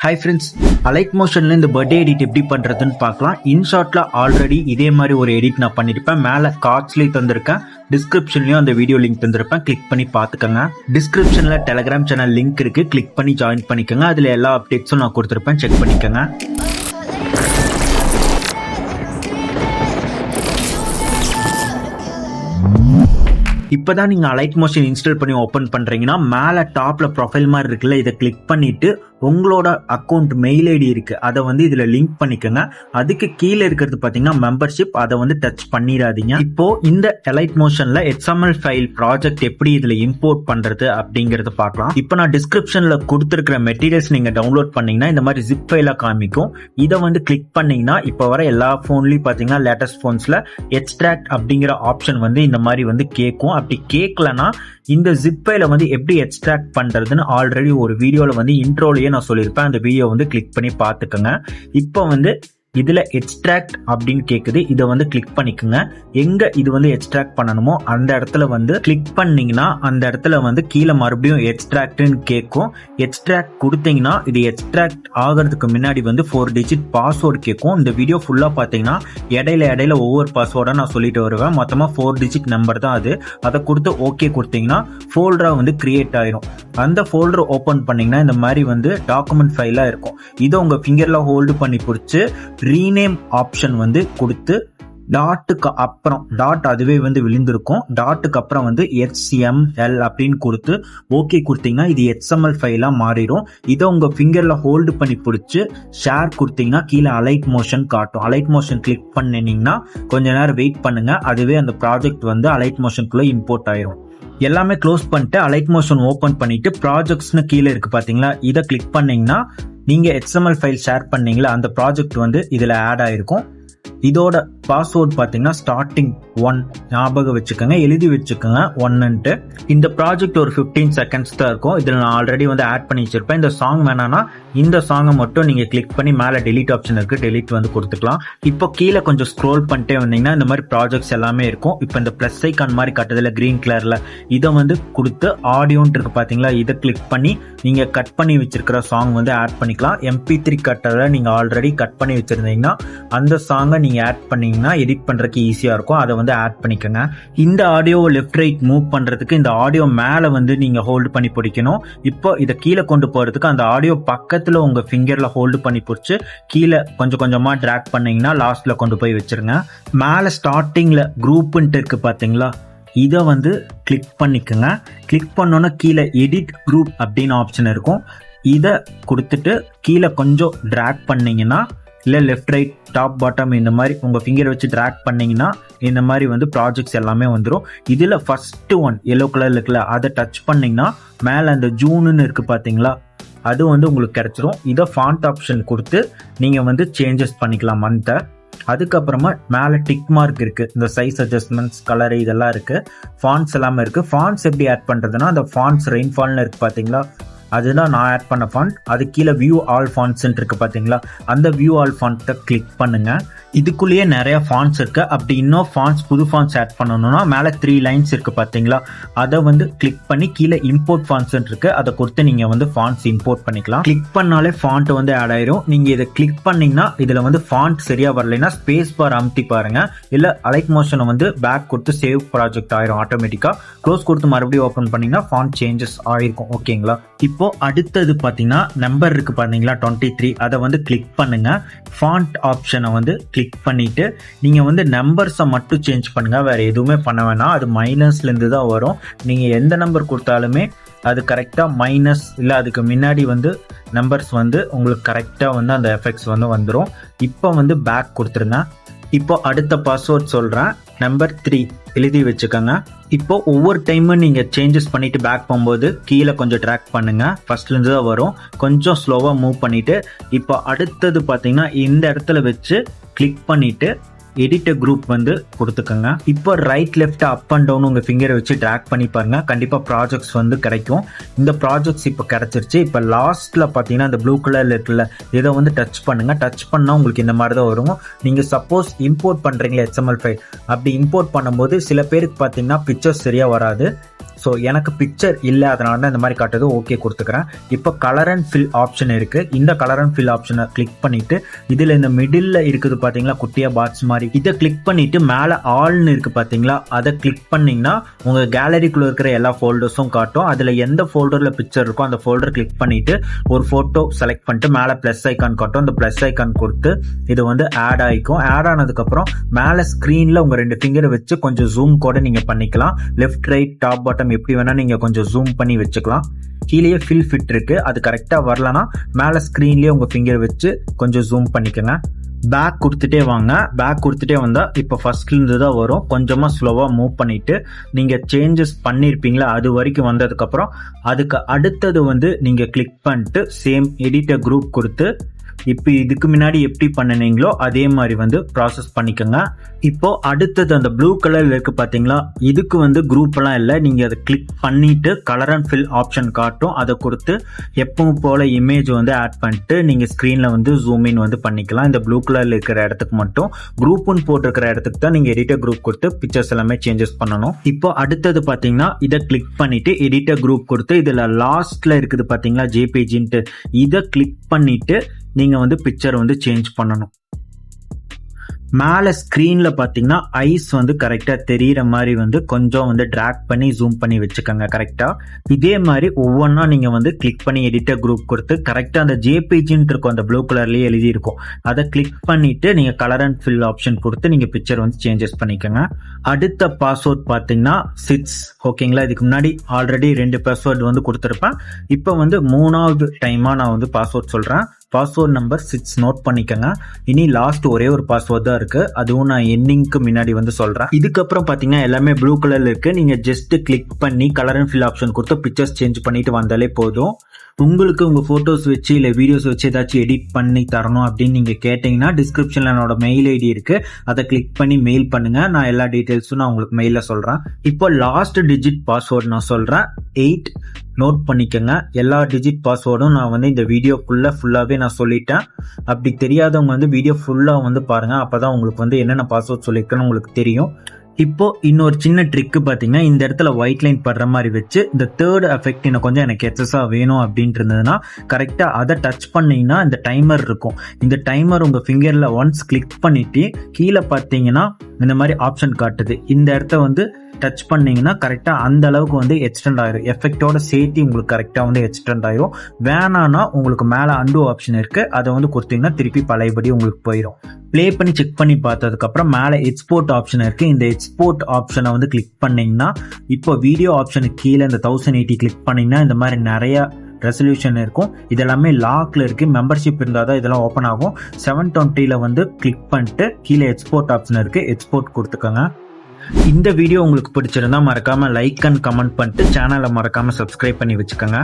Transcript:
Hi friends, allied மோஷன்ல இந்த birthday edit எப்படி பண்றதுன்னு பார்க்கலாம். இன்ஷாட்ல ஆல்ரெடி இதே மாதிரி ஒரு எடிட் நான் பண்ணிருப்பேன். மேல கார்ட்ஸ்லயும் தந்திருக்கேன், டிஸ்கிரிப்ஷன்லயும் அந்த வீடியோ லிங்க் தந்திருப்பேன். கிளிக் பண்ணி பாத்துக்கோங்க. டிஸ்கிரிப்ஷன்ல டெலிகிராம் சேனல் லிங்க் இருக்கு, கிளிக் பண்ணி ஜாயின் பண்ணிக்கோங்க. அதுல எல்லா அப்டேட்ஸும் நான் கொடுத்துருப்பேன், செக் பண்ணிக்கோங்க. இப்பதான் நீங்க அலைட் மோஷன் இன்ஸ்டால் பண்ணி ஓபன் பண்றீங்கன்னா மேல டாப்ல ப்ரொஃபைல் மாதிரி இருக்குல்ல, இதை கிளிக் பண்ணிட்டு உங்களோட அக்கௌண்ட் மெயில் ஐடி இருக்கு, அதை வந்து இதுல லிங்க் பண்ணிக்கோங்க. அதுக்கு கீழே இருக்கிறது பாத்தீங்கன்னா மெம்பர்ஷிப், அதை வந்து டச் பண்ணிடாதீங்க. இப்போ இந்த அலைட் மோஷன்ல XML ஃபைல் ப்ராஜெக்ட் எப்படி இதுல இம்போர்ட் பண்றது அப்படிங்கறத பார்க்கலாம். இப்போ நான் டிஸ்கிரிப்ஷன்ல கொடுத்திருக்கிற மெட்டீரியல்ஸ் நீங்க டவுன்லோட் பண்ணீங்கன்னா இந்த மாதிரி ஜிப் ஃபைலா காமிக்கும். இதை வந்து கிளிக் பண்ணீங்கன்னா இப்போ வர எல்லா போன்லயும் பாத்தீங்கன்னா லேட்டஸ்ட் போன்ஸ்ல எக்ஸ்ட்ராக்ட் அப்படிங்கிற ஆப்ஷன் வந்து இந்த மாதிரி வந்து கேட்கும். அப்படி கேட்கலன்னா இந்த ஜிப் ஃபைலை வந்து எப்படி எக்ஸ்ட்ராக்ட் பண்றதுன்னு ஆல்ரெடி ஒரு வீடியோல வந்து இன்ட்ரோலயே நான் சொல்லியிருப்பேன். அந்த வீடியோ வந்து கிளிக் பண்ணி பார்த்துக்கோங்க. இப்போ வந்து இதுல எக்ஸ்ட்ராக்ட் அப்படின்னு கேக்குது, இதை வந்து கிளிக் பண்ணிக்கோங்க. எங்க இது வந்து எக்ஸ்ட்ராக்ட் பண்ணணுமோ அந்த இடத்துல வந்து கிளிக் பண்ணீங்கன்னா அந்த இடத்துல வந்து கீழே மறுபடியும் எக்ஸ்ட்ராக்ட்னு கேட்கும். எக்ஸ்ட்ராக்ட் கொடுத்தீங்கன்னா இது எக்ஸ்ட்ராக்ட் ஆகிறதுக்கு முன்னாடி வந்து 4 டிஜிட் பாஸ்வேர்டு கேட்கும். இந்த வீடியோ ஃபுல்லா பாத்தீங்கன்னா இடையில ஒவ்வொரு பாஸ்வேர்டா நான் சொல்லிட்டு வருவேன். மொத்தமா 4 டிஜிட் நம்பர் தான் அது. அதை கொடுத்து ஓகே கொடுத்தீங்கன்னா ஃபோல்டரா வந்து கிரியேட் ஆயிரும். அந்த ஃபோல்டர் ஓபன் பண்ணீங்கன்னா இந்த மாதிரி வந்து டாக்குமெண்ட் ஃபைலா இருக்கும். இதை உங்க ஃபிங்கர்ல ஹோல்டு பண்ணி பிடிச்சு ரீநேம் ஆப்ஷன் வந்து கொடுத்து டாட்டுக்கு அப்புறம் டாட் அதுவே வந்து விழுந்திருக்கும். டாட்டுக்கு அப்புறம் வந்து HML அப்படின்னு கொடுத்து ஓகே கொடுத்தீங்கன்னா இது XML ஃபைலா மாறிடும். இதை உங்க ஃபிங்கர்ல ஹோல்டு பண்ணி பிடிச்சு ஷேர் கொடுத்தீங்கன்னா கீழே அலைட் மோஷன் காட்டும். அலைட் மோஷன் கிளிக் பண்ணினீங்கன்னா கொஞ்ச நேரம் வெயிட் பண்ணுங்க, அதுவே அந்த ப்ராஜெக்ட் வந்து அலைட் மோஷனுக்குள்ள இம்போர்ட் ஆயிரும். எல்லாமே க்ளோஸ் பண்ணிட்டு அலைட் மோஷன் ஓபன் பண்ணிட்டு ப்ராஜெக்ட்ஸ்னு கீழே இருக்கு பாத்தீங்களா, இதை கிளிக் பண்ணீங்கன்னா நீங்க XML ஃபைல் ஷேர் பண்ணீங்களா அந்த ப்ராஜெக்ட் வந்து இதுல ஆட் ஆயிருக்கும். இதோட பாஸ்வேர்ட் பாத்தீங்கன்னா ஸ்டார்டிங் 1 ஞாபகம் வச்சுக்கோங்க, எழுதி வச்சுக்கோங்க 1ன்ட்டு. இந்த ப்ராஜெக்ட் ஒரு 15 செகண்ட்ஸ் தான் இருக்கும். இதுல நான் ஆல்ரெடி வந்து ஆட் பண்ணி வச்சிருப்பேன். இந்த சாங் வேணானா இந்த சாங்கை மட்டும் நீங்க கிளிக் பண்ணி மேல டெலீட் ஆப்ஷன் இருக்கு, டெலீட் வந்து கொடுத்துக்கலாம். இப்போ கீழே கொஞ்சம் ஸ்க்ரோல் பண்ணிட்டே வந்தீங்கன்னா இந்த மாதிரி ப்ராஜெக்ட்ஸ் எல்லாமே இருக்கும். இப்போ இந்த பிளஸ் ஐக்கான் மாதிரி காட்டுறதுல கிரீன் கலர்ல இதை வந்து கொடுத்து ஆடியோன்ட்டு இருக்கு பாத்தீங்களா, இதை கிளிக் பண்ணி நீங்க கட் பண்ணி வச்சிருக்கிற சாங் வந்து ஆட் பண்ணிக்கலாம். MP3 கட்டரை நீங்க ஆல்ரெடி கட் பண்ணி வச்சிருந்தீங்கன்னா அந்த சாங்கை நீங்க ஆட் பண்ணீங்கன்னா எடிட் பண்றதுக்கு ஈஸியா இருக்கும். அதை வந்து ஆட் பண்ணிக்கோங்க. இந்த ஆடியோவை லெஃப்ட் ரைட் மூவ் பண்றதுக்கு இந்த ஆடியோ மேல வந்து நீங்க ஹோல்டு பண்ணி பிடிக்கணும். இப்போ இதை கீழே கொண்டு போறதுக்கு அந்த ஆடியோ பக்கத்துல உங்க ஃபிங்கர்ல ஹோல்டு பண்ணி பிடிச்சு கீழே கொஞ்சம் கொஞ்சமா டிராக் பண்ணீங்கன்னா லாஸ்ட்ல கொண்டு போய் வச்சிருங்க. மேல ஸ்டார்டிங்ல குரூப்ன்ட்டு இருக்கு பாத்தீங்களா, இதை வந்து கிளிக் பண்ணிக்கோங்க. கிளிக் பண்ணோன்னா கீழே எடிட் குரூப் அப்படின்னு ஆப்ஷன் இருக்கும். இதை கொடுத்துட்டு கீழே கொஞ்சம் டிராக் பண்ணீங்கன்னா இல்லை லெஃப்ட் ரைட் டாப் பாட்டம் இந்த மாதிரி உங்கள் ஃபிங்கரை வச்சு ட்ராக் பண்ணிங்கன்னா இந்த மாதிரி வந்து ப்ராஜெக்ட்ஸ் எல்லாமே வந்துடும். இதில் ஃபர்ஸ்ட் ஒன் எல்லோ கலர் இருக்குல்ல, அதை டச் பண்ணிங்கன்னா மேலே அந்த ஜூன்னு இருக்குது பார்த்தீங்களா, அது வந்து உங்களுக்கு கிடைச்சிரும். இதை ஃபாண்ட் ஆப்ஷன் கொடுத்து நீங்கள் வந்து சேஞ்சஸ் பண்ணிக்கலாம் மந்த்தை. அதுக்கப்புறமா மேலே டிக் மார்க் இருக்குது, இந்த சைஸ் அட்ஜஸ்ட்மெண்ட்ஸ் கலர் இதெல்லாம் இருக்குது. ஃபாண்ட்ஸ் எல்லாமே இருக்குது. ஃபாண்ட்ஸ் எப்படி ஆட் பண்ணுறதுன்னா அந்த ஃபாண்ட்ஸ் ரெயின்ஃபால்னு இருக்குது பார்த்தீங்களா, அதுதான் நான் ஆட் பண்ண ஃபாண்ட். அது கீழே வியூ ஆல் ஃபாண்ட்ஸ் இருக்கு பாத்தீங்களா, அந்த வியூ ஆல் ஃபாண்ட்டை கிளிக் பண்ணுங்க. இதுக்குள்ளேயே நிறைய ஃபாண்ட்ஸ் இருக்கு. அப்படி இன்னும் ஃபாண்ட்ஸ் புது ஃபாண்ட்ஸ் ஆட் பண்ணணும்னா மேலே 3 லைன்ஸ் இருக்கு பாத்தீங்களா, அதை வந்து கிளிக் பண்ணி கீழே இம்போர்ட் ஃபாண்ட்ஸ் இருக்கு, அதை கொடுத்து நீங்க வந்து ஃபாண்ட்ஸ் இம்போர்ட் பண்ணிக்கலாம். கிளிக் பண்ணாலே ஃபாண்ட் வந்து ஆட் ஆயிரும். நீங்க இதை கிளிக் பண்ணீங்கன்னா இதுல வந்து ஃபாண்ட் சரியா வரலைன்னா ஸ்பேஸ் பார் அமுத்தி பாருங்க, இல்ல அலைட் மோஷனை வந்து பேக் கொடுத்து சேவ் ப்ராஜெக்ட் ஆயிரும் ஆட்டோமேட்டிக்கா. க்ளோஸ் கொடுத்து மறுபடியும் ஓபன் பண்ணீங்கன்னா ஃபாண்ட் சேஞ்சஸ் ஆயிருக்கும். ஓகேங்களா, இப்போ அடுத்தது பாத்தீங்கன்னா நம்பர் இருக்கு பாத்தீங்களா 23, அதை வந்து கிளிக் பண்ணுங்க. ஃபாண்ட் ஆப்ஷனை வந்து கிளிக் பண்ணிட்டு நீங்க வந்து நம்பர்ஸை மட்டும் சேஞ்ச் பண்ணுங்க, வேற எதுவுமே பண்ண வேணாம். அது மைனஸ்ல இருந்து தான் வரும். நீங்க எந்த நம்பர் கொடுத்தாலுமே அது கரெக்டா மைனஸ் இல்லை அதுக்கு முன்னாடி வந்து நம்பர்ஸ் வந்து உங்களுக்கு கரெக்டா வந்து அந்த எஃபெக்ட்ஸ் வந்து வந்துடும். இப்போ வந்து பேக் கொடுத்துருங்க. இப்போ அடுத்த பாஸ்வேர்ட் சொல்றேன், நம்பர் 3 எழுதி வச்சுக்கோங்க. இப்போ ஒவ்வொரு டைமும் நீங்க சேஞ்சஸ் பண்ணிட்டு பேக் போகும்போது கீழே கொஞ்சம் ட்ராக் பண்ணுங்க, ஃபர்ஸ்ட்ல இருந்து தான் வரும். கொஞ்சம் ஸ்லோவா மூவ் பண்ணிட்டு இப்போ அடுத்தது பாத்தீங்கன்னா இந்த இடத்துல வச்சு கிளிக் பண்ணிட்டு எடிட்டர் குரூப் வந்து கொடுத்துக்கோங்க. இப்போ right left up and down உங்க ஃபிங்கரை வச்சு டிராக் பண்ணி பாருங்க, கண்டிப்பா ப்ராஜெக்ட்ஸ் வந்து கிடைக்கும். இந்த ப்ராஜெக்ட்ஸ் இப்போ கிடைச்சிருச்சு. இப்போ லாஸ்ட்ல பாத்தீங்கன்னா இந்த ப்ளூ கலர்ல இருக்குல்ல, இதை வந்து டச் பண்ணுங்க. டச் பண்ணா உங்களுக்கு இந்த மாதிரி தான் வரும். நீங்க சப்போஸ் இம்போர்ட் பண்றீங்களா XML ஃபைல், அப்படி இம்போர்ட் பண்ணும்போது சில பேருக்கு பாத்தீங்கன்னா பிக்சர்ஸ் சரியா வராது. ஸோ எனக்கு பிக்சர் இல்லை, அதனால தான் இந்த மாதிரி காட்டுது. ஓகே கொடுத்துக்கிறேன். இப்போ கலர் அண்ட் ஃபில் ஆப்ஷன் இருக்குது. இந்த கலர் அண்ட் ஃபில் ஆப்ஷனை கிளிக் பண்ணிவிட்டு இதில் இந்த மிடில் இருக்குது பார்த்தீங்களா குட்டியாக பாட்ஸ் மாதிரி, இதை கிளிக் பண்ணிவிட்டு மேலே ஆல்னு இருக்குது பார்த்தீங்களா, அதை கிளிக் பண்ணிங்கன்னா உங்கள் கேலரிக்குள்ளே இருக்கிற எல்லா ஃபோல்டர்ஸும் காட்டும். அதில் எந்த ஃபோல்டரில் பிக்சர் இருக்கோ அந்த ஃபோல்டர் கிளிக் பண்ணிவிட்டு ஒரு ஃபோட்டோ செலக்ட் பண்ணிட்டு மேலே ப்ளஸ் ஐக்கான் காட்டும். அந்த ப்ளஸ் ஐக்கான் கொடுத்து இது வந்து ஆட் ஆகிக்கும். ஆட் ஆனதுக்கப்புறம் மேலே ஸ்க்ரீனில் உங்கள் 2 ஃபிங்கரை வச்சு கொஞ்சம் ஜூம் கூட நீங்கள் பண்ணிக்கலாம். லெஃப்ட் ரைட் டாப் பாட்டம் எப்படி வேணால் நீங்கள் கொஞ்சம் ஜூம் பண்ணி வச்சுக்கலாம். கீழே ஃபில் ஃபிட் இருக்குது, அது கரெக்டாக வரலன்னா மேலே ஸ்க்ரீன்லேயே உங்கள் ஃபிங்கர் வச்சு கொஞ்சம் ஜூம் பண்ணிக்கோங்க. பேக் கொடுத்துட்டே வாங்க. பேக் கொடுத்துட்டே வந்தால் இப்போ ஃபர்ஸ்ட்லேருந்து தான் வரும். கொஞ்சமாக ஸ்லோவாக மூவ் பண்ணிவிட்டு நீங்கள் சேஞ்சஸ் பண்ணியிருப்பீங்களா அது வரைக்கும் வந்ததுக்கப்புறம் அதுக்கு அடுத்தது வந்து நீங்கள் கிளிக் பண்ணிட்டு சேம் எடிட்டர் குரூப் கொடுத்து இப்போ இதுக்கு முன்னாடி எப்படி பண்ணினீங்களோ அதே மாதிரி வந்து ப்ராசஸ் பண்ணிக்கோங்க. இப்போ அடுத்தது அந்த ப்ளூ கலர்ல இருக்கு பார்த்தீங்களா, இதுக்கு வந்து குரூப் எல்லாம் இல்லை. நீங்கள் அதை கிளிக் பண்ணிட்டு கலர் அண்ட் ஃபில் ஆப்ஷன் காட்டும், அதை கொடுத்து எப்பவும் போல இமேஜ் வந்து ஆட் பண்ணிட்டு நீங்கள் ஸ்க்ரீனில் வந்து ஜூம் இன் வந்து பண்ணிக்கலாம். இந்த ப்ளூ கலர்ல இருக்கிற இடத்துக்கு மட்டும் குரூப்னு போட்டிருக்கிற இடத்துக்கு தான் நீங்கள் எடிட்டர் குரூப் கொடுத்து பிக்சர்ஸ் எல்லாமே சேஞ்சஸ் பண்ணணும். இப்போ அடுத்தது பார்த்தீங்கன்னா இதை கிளிக் பண்ணிட்டு எடிட்டர் குரூப் கொடுத்து இதில் லாஸ்ட்ல இருக்குது பார்த்தீங்களா ஜேபிஜின்ட்டு, இதை கிளிக் பண்ணிட்டு நீங்கள் வந்து பிக்சர் வந்து சேஞ்ச் பண்ணணும். மேலே ஸ்க்ரீனில் பார்த்தீங்கன்னா ஐஸ் வந்து கரெக்டாக தெரிகிற மாதிரி வந்து கொஞ்சம் வந்து ட்ராக் பண்ணி ஜூம் பண்ணி வச்சுக்கோங்க கரெக்டாக. இதே மாதிரி ஒவ்வொன்றா நீங்கள் வந்து கிளிக் பண்ணி எடிட்டர் குரூப் கொடுத்து கரெக்டாக அந்த ஜேபிஜின்னு இருக்கும் அந்த ப்ளூ கலர்லேயே எழுதியிருக்கும், அதை கிளிக் பண்ணிவிட்டு நீங்கள் கலர் அண்ட் ஃபில் ஆப்ஷன் கொடுத்து நீங்கள் பிக்சர் வந்து சேஞ்சஸ் பண்ணிக்கோங்க. அடுத்த பாஸ்வேர்ட் பார்த்தீங்கன்னா 6. ஓகேங்களா, இதுக்கு முன்னாடி ஆல்ரெடி 2 பாஸ்வேர்டு வந்து கொடுத்துருப்பேன். இப்போ வந்து 3வது டைமாக நான் வந்து பாஸ்வேர்ட் சொல்கிறேன். பாஸ்வேர்ட் நம்பர் 6 நோட் பண்ணிக்கோங்க. இனி லாஸ்ட் ஒரே ஒரு பாஸ்வேர்ட் தான் இருக்கு, அதுவும் நான் எண்டிங்க்கு முன்னாடி வந்து சொல்றேன். இதுக்கப்புறம் பாத்தீங்கன்னா எல்லாமே ப்ளூ கலர்ல இருக்கு. நீங்க ஜஸ்ட் கிளிக் பண்ணி கலர் அண்ட் ஃபில் ஆப்ஷன் கொடுத்து பிக்சர்ஸ் சேஞ்ச் பண்ணிட்டு வந்தாலே போதும். உங்களுக்கு உங்க போட்டோஸ் வச்சு இல்ல வீடியோஸ் வச்சு ஏதாச்சும் எடிட் பண்ணி தரணும் அப்படின்னு நீங்க கேட்டீங்கன்னா டிஸ்கிரிப்ஷன்ல என்னோட மெயில் ஐடி இருக்கு, அதை கிளிக் பண்ணி மெயில் பண்ணுங்க. நான் எல்லா டீடைல்ஸும் நான் உங்களுக்கு மெயில சொல்றேன். இப்போ லாஸ்ட் டிஜிட் பாஸ்வேர்டு நான் சொல்றேன், 8 நோட் பண்ணிக்கோங்க. எல்லா டிஜிட் பாஸ்வேர்டும் நான் வந்து இந்த வீடியோக்குள்ள ஃபுல்லாவே நான் சொல்லிட்டேன். அப்படி தெரியாதவங்க வந்து வீடியோ ஃபுல்லா வந்து பாருங்க, அப்பதான் உங்களுக்கு வந்து என்னென்ன பாஸ்வேர்ட் சொல்லியிருக்கேன்னு உங்களுக்கு தெரியும். இப்போ இன்னொரு சின்ன ட்ரிக்கு பார்த்தீங்கன்னா இந்த இடத்துல ஒயிட் லைன் படுற மாதிரி வச்சு இந்த தேர்ட் எஃபெக்ட் இன்னும் கொஞ்சம் எனக்கு எக்ஸஸாக வேணும் அப்படின்ட்டு இருந்ததுன்னா கரெக்டாக அதை டச் பண்ணிங்கன்னா இந்த டைமர் இருக்கும். இந்த டைமர் உங்கள் ஃபிங்கரில் ஒன்ஸ் கிளிக் பண்ணிட்டு கீழே பார்த்தீங்கன்னா இந்த மாதிரி ஆப்ஷன் காட்டுது. இந்த இடத்த வந்து டச் பண்ணீங்கன்னா கரெக்டாக அந்த அளவுக்கு வந்து எக்ஸ்டெண்ட் ஆயிரும். எஃபெக்டோட சேர்த்து உங்களுக்கு கரெக்டாக வந்து எக்ஸ்டெண்ட் ஆயிரும். வேணான்னா உங்களுக்கு மேலே அன்டூ ஆப்ஷன் இருக்கு, அதை வந்து கொடுத்தீங்கன்னா திருப்பி பழையபடி உங்களுக்கு போயிடும். ப்ளே பண்ணி செக் பண்ணி பார்த்ததுக்கப்புறம் மேலே எக்ஸ்போர்ட் ஆப்ஷன் இருக்கு. இந்த எக்ஸ்போர்ட் ஆப்ஷனை வந்து கிளிக் பண்ணீங்கன்னா இப்போ வீடியோ ஆப்ஷனுக்கு கீழே இந்த 1080 கிளிக் பண்ணீங்கன்னா இந்த மாதிரி நிறைய ரெசல்யூஷன் இருக்கும். இதெல்லாமே லாக்ல இருக்கு. மெம்பர்ஷிப் இருந்தால் தான் இதெல்லாம் ஓப்பன் ஆகும். 720ல வந்து கிளிக் பண்ணிட்டு கீழே எக்ஸ்போர்ட் ஆப்ஷன் இருக்கு, எக்ஸ்போர்ட் கொடுத்துக்கோங்க. இந்த வீடியோ உங்களுக்கு பிடிச்சிருந்தா மறக்காம லைக் அண்ட் கமெண்ட் பண்ணிட்டு சேனலை மறக்காம சப்ஸ்கிரைப் பண்ணி வச்சுக்கோங்க.